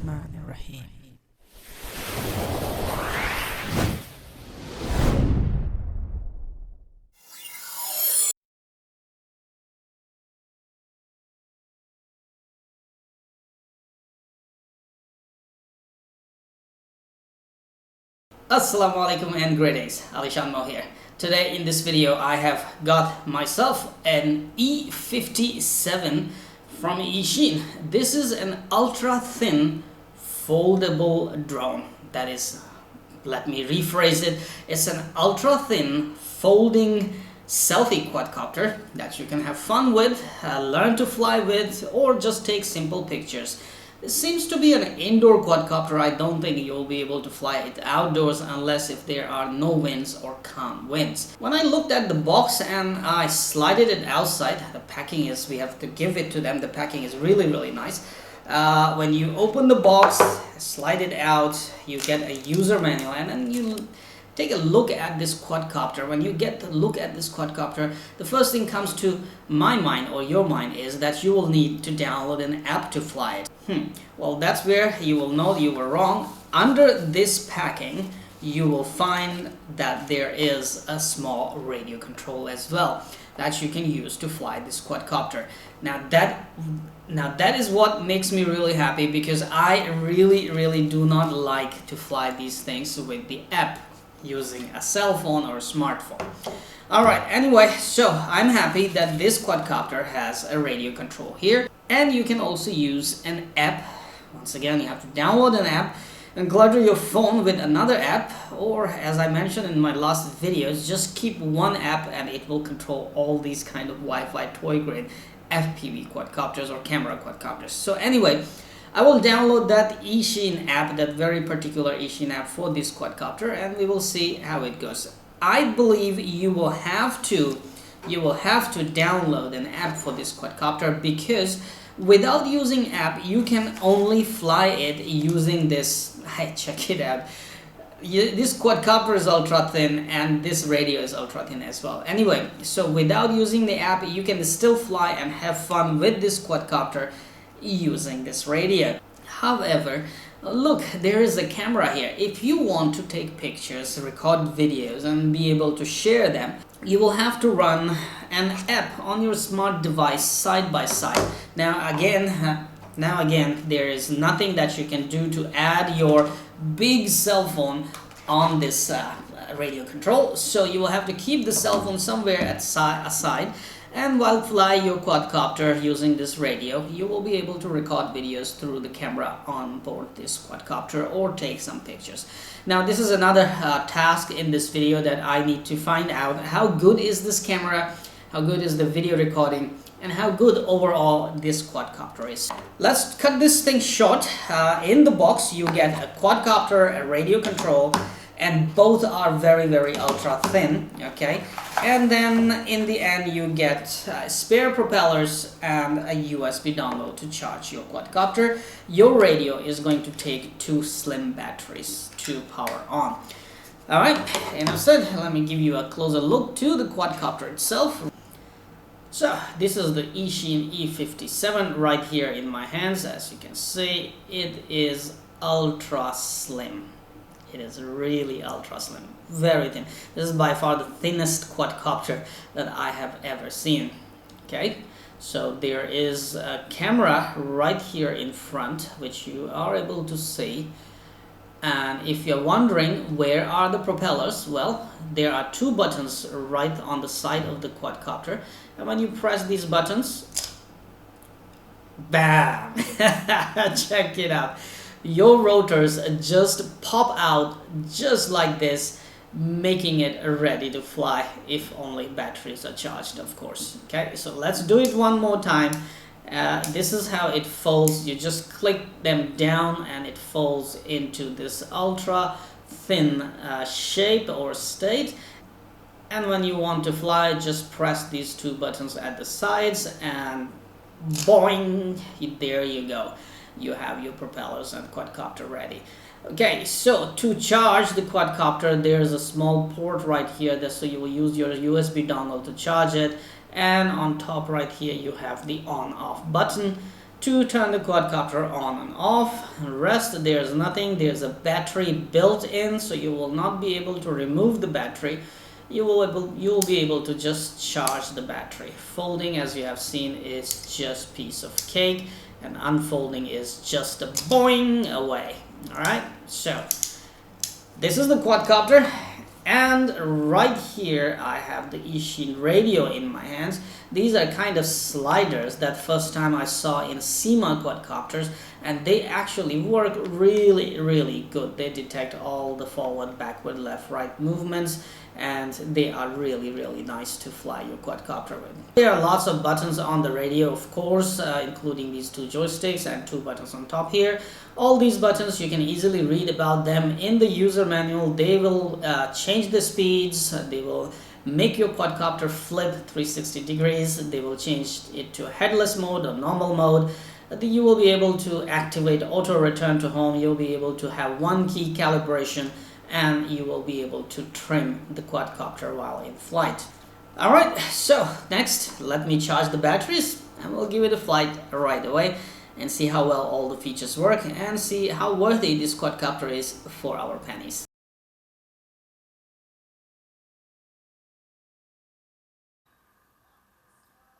Bismillahirrahmanirrahim. Assalamu alaikum and greetings, AliShanMao here. Today in this video I have got myself an E57 from Eachine. This is an ultra thin foldable drone. That is, let me rephrase it, it's an ultra thin folding selfie quadcopter that you can have fun with, learn to fly with, or just take simple pictures. This seems to be an indoor quadcopter. I don't think you'll be able to fly it outdoors unless if there are no winds or calm winds. When I looked at the box and I slided it outside, the packing is, we have to give it to them, the packing is really nice. When you open the box, slide it out, you get a user manual, and then you take a look at this quadcopter. When you get to look at this quadcopter, the first thing comes to my mind or your mind is that you will need to download an app to fly it. Well, that's where you will know you were wrong. Under this packing, you will find that there is a small radio control as well that you can use to fly this quadcopter. Now that is what makes me really happy, because I really do not like to fly these things with the app using a cell phone or a smartphone. Alright, anyway, so I'm happy that this quadcopter has a radio control here, and you can also use an app. Once again, you have to download an app and clutter your phone with another app, or as I mentioned in my last videos, just keep one app and it will control all these kind of Wi-Fi toy grade FPV quadcopters or camera quadcopters. So anyway, I will download that Eachine app, that very particular Eachine app for this quadcopter, and we will see how it goes. I believe you will have to download an app for this quadcopter, because without using app you can only fly it using this. Check it out. This quadcopter is ultra thin and this radio is ultra thin as well. Anyway, so without using the app you can still fly and have fun with this quadcopter using this radio. However, look, there is a camera here. If you want to take pictures, record videos and be able to share them, you will have to run an app on your smart device side by side. Now again, there is nothing that you can do to add your big cell phone on this radio control, so you will have to keep the cell phone somewhere aside, and while fly your quadcopter using this radio, you will be able to record videos through the camera on board this quadcopter or take some pictures. Now this is another task in this video, that I need to find out how good is this camera, how good is the video recording, and how good overall this quadcopter is. Let's cut this thing short. In the box you get a quadcopter, a radio control, and both are very ultra thin, okay? And then in the end you get spare propellers and a USB dongle to charge your quadcopter. Your radio is going to take 2 slim batteries to power on. Alright, enough said, let me give you a closer look to the quadcopter itself. So this is the Eachine E57 right here in my hands. As you can see, it is ultra slim. It is really ultra slim, very thin. This is by far the thinnest quadcopter that I have ever seen. Okay, so there is a camera right here in front which you are able to see, and if you're wondering where are the propellers, well, there are 2 buttons right on the side of the quadcopter, and when you press these buttons, bam, check it out. Your rotors just pop out just like this, making it ready to fly, if only batteries are charged, of course. Okay, so let's do it one more time. This is how it folds. You just click them down and it folds into this ultra thin shape or state. And when you want to fly, just press these 2 buttons at the sides and boing, there you go. You have your propellers and quadcopter ready. Okay, so to charge the quadcopter, there's a small port right here, so you will use your USB dongle to charge it, and on top right here you have the on-off button to turn the quadcopter on and off. Rest, there's nothing. There's a battery built in, so you will not be able to remove the battery. You will be able to just charge the battery. Folding, as you have seen, is just piece of cake, and unfolding is just a boing away. All right, so this is the quadcopter, and right here I have the Eachine radio in my hands. These are kind of sliders that first time I saw in SEMA quadcopters, and they actually work really good. They detect all the forward, backward, left, right movements, and they are really nice to fly your quadcopter with. There are lots of buttons on the radio, of course, including these two joysticks and two buttons on top here. All these buttons, you can easily read about them in the user manual. They will change the speeds, they will make your quadcopter flip 360 degrees, they will change it to headless mode or normal mode. You will be able to activate auto return to home, you'll be able to have one key calibration, and you will be able to trim the quadcopter while in flight. Alright, so next let me charge the batteries and we'll give it a flight right away and see how well all the features work and see how worthy this quadcopter is for our pennies.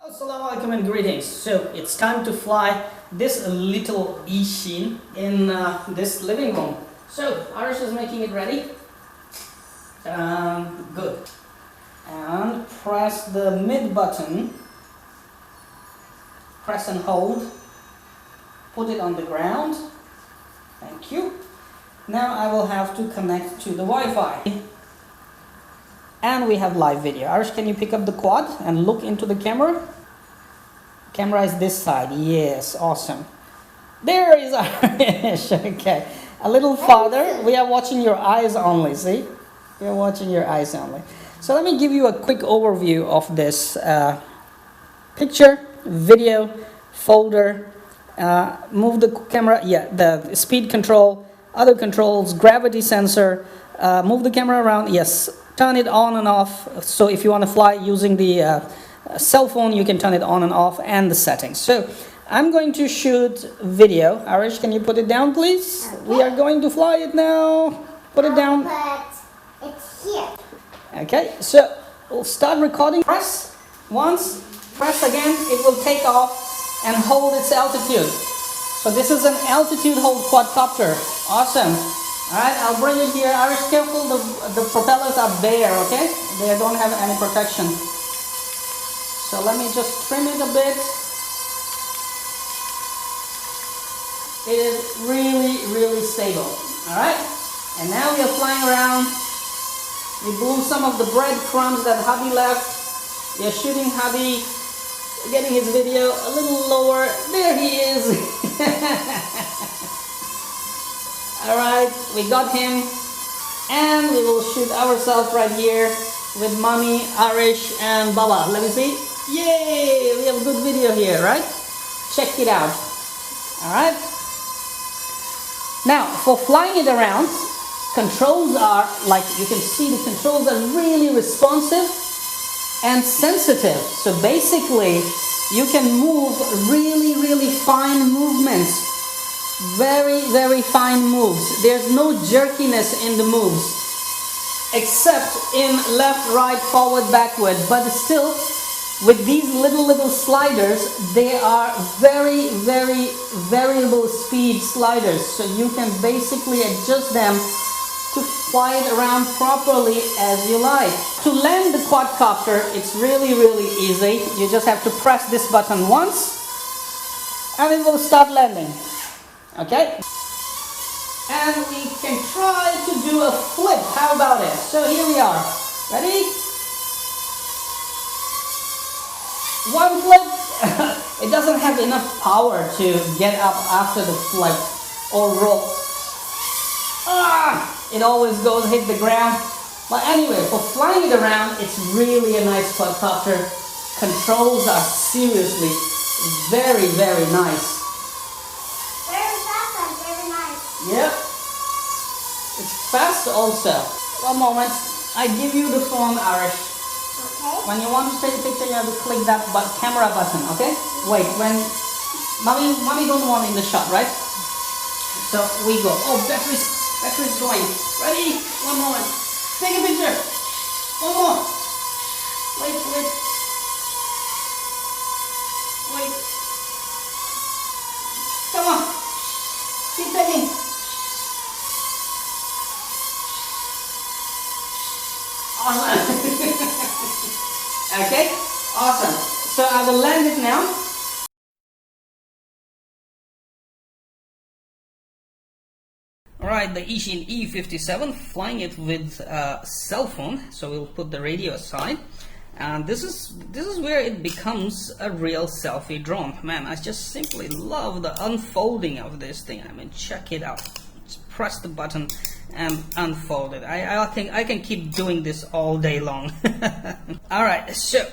Assalamu alaikum and greetings. So it's time to fly this little Eachine in this living room. So Arish is making it ready. Good. And press the mid button. Press and hold. Put it on the ground. Thank you. Now I will have to connect to the Wi-Fi. And we have live video. Arish, can you pick up the quad and look into the camera? Camera is this side. Yes, awesome. There is Arish. Okay. A little farther. We are watching your eyes only, see? We are watching your eyes only. So let me give you a quick overview of this picture, video, folder, move the camera, the speed control, other controls, gravity sensor, move the camera around, yes, turn it on and off. So if you want to fly using the cell phone, you can turn it on and off, and the settings. So I'm going to shoot video. Arish, can you put it down, please? Okay. We are going to fly it now. Put it down. But it's here. Okay, so we'll start recording. Press once, press again, it will take off and hold its altitude. So this is an altitude hold quadcopter. Awesome. Alright, I'll bring it here. Arish, careful, the propellers are bare, okay? They don't have any protection. So let me just trim it a bit. It is really stable. Alright, and now we are flying around. We blew some of the breadcrumbs that hubby left. We are shooting hubby, getting his video a little lower. There he is. Alright, we got him. And we will shoot ourselves right here with Mommy, Arish, and Baba. Let me see. Yay! We have a good video here, right? Check it out. Alright. Now, for flying it around, controls are, like you can see, the controls are really responsive and sensitive. So basically, you can move really fine movements. Very fine moves. There's no jerkiness in the moves, except in left, right, forward, backward. But still, with these little sliders, they are very variable speed sliders, so you can basically adjust them to fly it around properly as you like. To land the quadcopter, it's really easy. You just have to press this button once and it will start landing. Okay? And we can try to do a flip. How about it? So here we are. Ready? One flip. It doesn't have enough power to get up after the flip or roll. It always goes hit the ground. But anyway, for flying it around, it's really a nice quadcopter. Controls are seriously very nice. Very fast and very nice. Yep. It's fast also. One moment. I give you the phone, Arish. Okay. When you want to take a picture, you have to click that camera button, okay? Wait, when Mommy don't want in the shot, right? So we go. Oh, battery's going. Ready? One moment. Take a picture. One more. Wait. Come on. Keep taking. Awesome. Okay. Awesome. So I will land it now. Alright, the Eachine E57, flying it with a cell phone, so we'll put the radio aside, and this is where it becomes a real selfie drone. Man, I just simply love the unfolding of this thing. I mean, check it out. Just press the button and unfold it. I think I can keep doing this all day long. Alright, so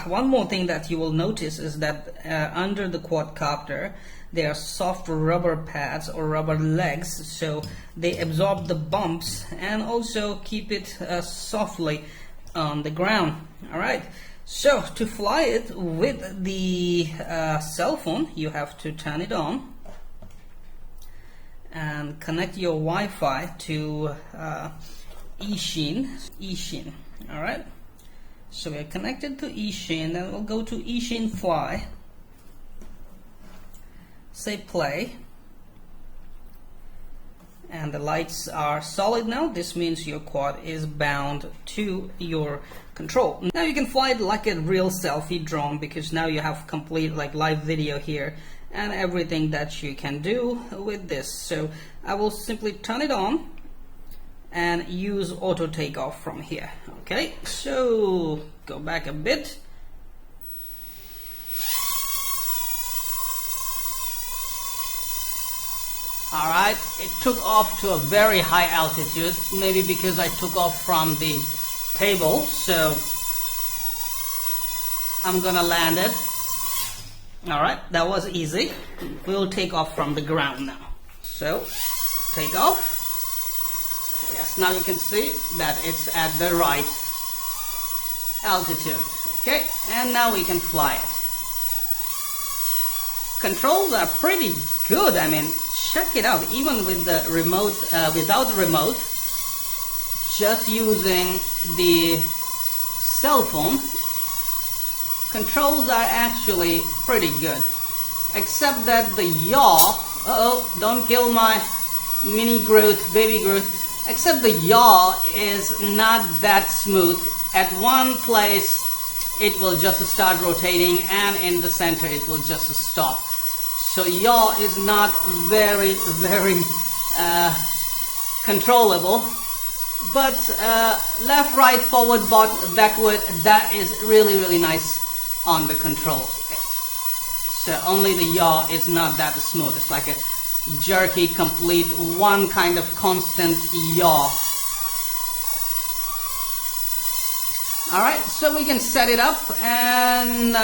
one more thing that you will notice is that under the quadcopter there are soft rubber pads or rubber legs, so they absorb the bumps and also keep it softly on the ground. Alright, so to fly it with the cell phone, you have to turn it on and connect your Wi-Fi to Eachine. Alright, so we're connected to Eachine, and we'll go to Eachine Fly. Say play, and the lights are solid now. This means your quad is bound to your control. Now you can fly it like a real selfie drone, because now you have complete like live video here and everything that you can do with this. So I will simply turn it on and use auto takeoff from here. Okay, so go back a bit. Alright, it took off to a very high altitude, maybe because I took off from the table, so I'm gonna land it. Alright, that was easy. We'll take off from the ground now. So, take off. Yes, now you can see that it's at the right altitude. Okay, and now we can fly it. Controls are pretty good. I mean, check it out. Even with the remote, without the remote, just using the cell phone, controls are actually pretty good. Except that the yaw, don't kill my mini Groot, baby Groot. Except the yaw is not that smooth. At one place it will just start rotating, and in the center it will just stop. So yaw is not very controllable, but left, right, forward, backward, that is really nice on the controls. So only the yaw is not that smooth. It's like a jerky, complete, one kind of constant yaw. Alright, so we can set it up and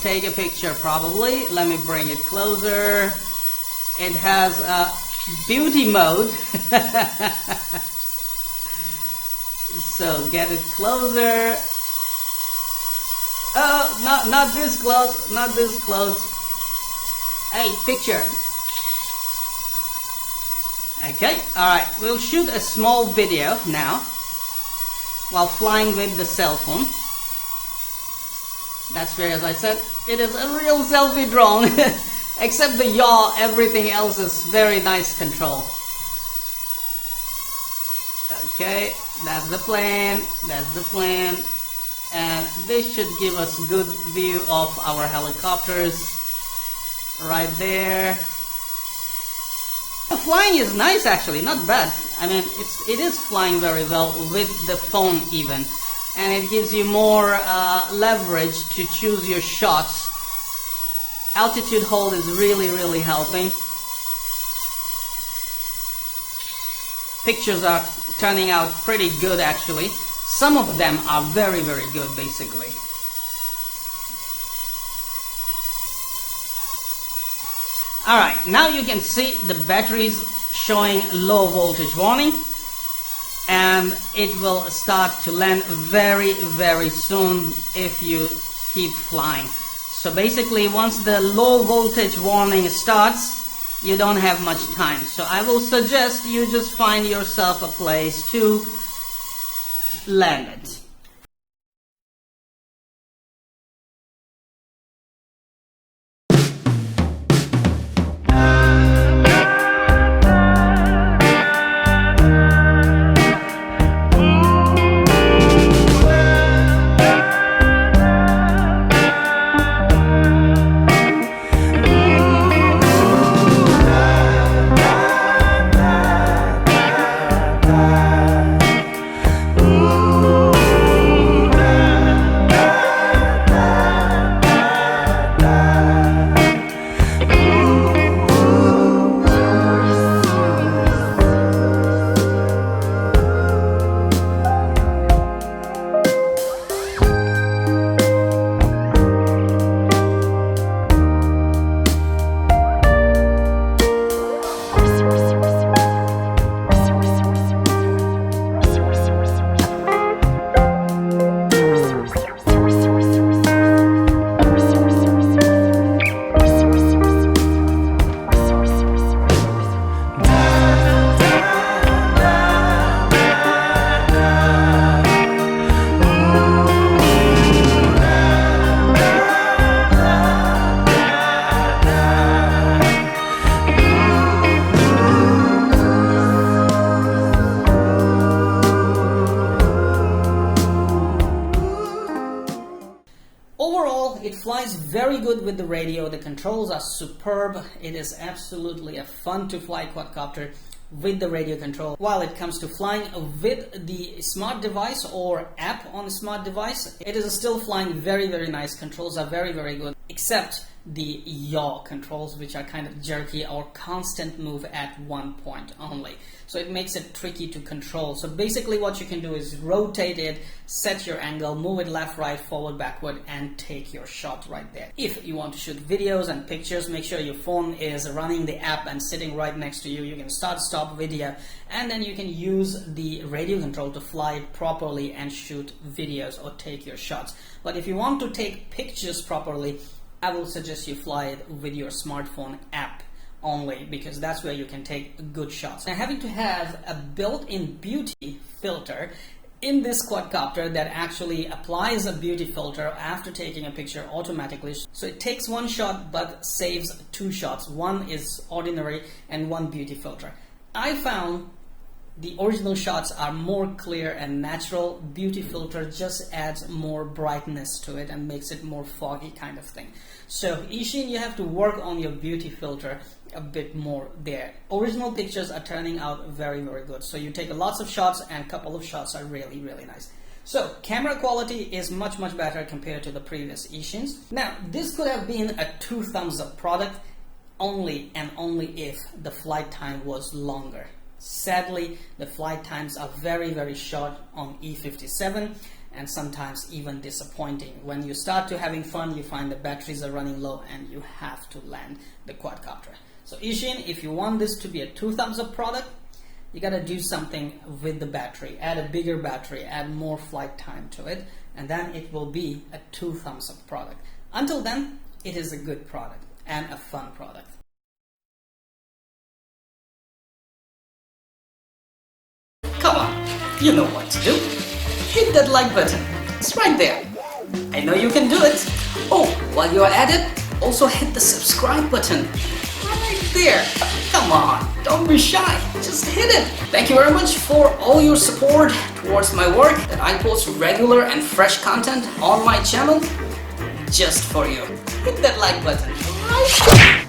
take a picture probably. Let me bring it closer. It has a beauty mode. So get it closer. Oh, not this close, not this close. Hey, picture. Okay, alright, we'll shoot a small video now while flying with the cell phone. That's where, as I said, it is a real selfie drone. Except the yaw, everything else is very nice control. Okay, that's the plane, and this should give us a good view of our helicopters right there. The flying is nice actually, not bad. I mean, it is flying very well with the phone even, and it gives you more leverage to choose your shots. Altitude hold is really helping. Pictures are turning out pretty good actually. Some of them are very good basically. Alright, now you can see the batteries showing low voltage warning, and it will start to land very soon if you keep flying. So basically, once the low voltage warning starts, you don't have much time. So I will suggest you just find yourself a place to land it. Overall, it flies very good with the radio. The controls are superb. It is absolutely a fun to fly quadcopter with the radio control. While it comes to flying with the smart device or app on a smart device, it is still flying very, very nice. Controls are very, very good, except the yaw controls, which are kind of jerky or constant move at one point only. So it makes it tricky to control. So basically what you can do is rotate it, set your angle, move it left, right, forward, backward, and take your shot right there. If you want to shoot videos and pictures, make sure your phone is running the app and sitting right next to you. You can start, stop video, and then you can use the radio control to fly it properly and shoot videos or take your shots. But if you want to take pictures properly, I will suggest you fly it with your smartphone app only, because that's where you can take good shots. Now, having to have a built-in beauty filter in this quadcopter that actually applies a beauty filter after taking a picture automatically. So it takes one shot but saves two shots. One is ordinary and one beauty filter. I found the original shots are more clear and natural. Beauty filter just adds more brightness to it and makes it more foggy kind of thing. So Eachine, you have to work on your beauty filter a bit more there. Original pictures are turning out very, very good. So you take lots of shots and a couple of shots are really, really nice. So camera quality is much, much better compared to the previous Eachines. Now, this could have been a 2 thumbs up product only and only if the flight time was longer. Sadly, the flight times are very, very short on E57 and sometimes even disappointing. When you start to having fun, you find the batteries are running low and you have to land the quadcopter. So Eachine, if you want this to be a 2 thumbs up product, you gotta do something with the battery. Add a bigger battery, add more flight time to it, and then it will be a 2 thumbs up product. Until then, it is a good product and a fun product. Come on, you know what to do. Hit that like button. It's right there. I know you can do it. Oh, while you're at it, also hit the subscribe button. Right there. Come on, don't be shy. Just hit it. Thank you very much for all your support towards my work, that I post regular and fresh content on my channel just for you. Hit that like button right there.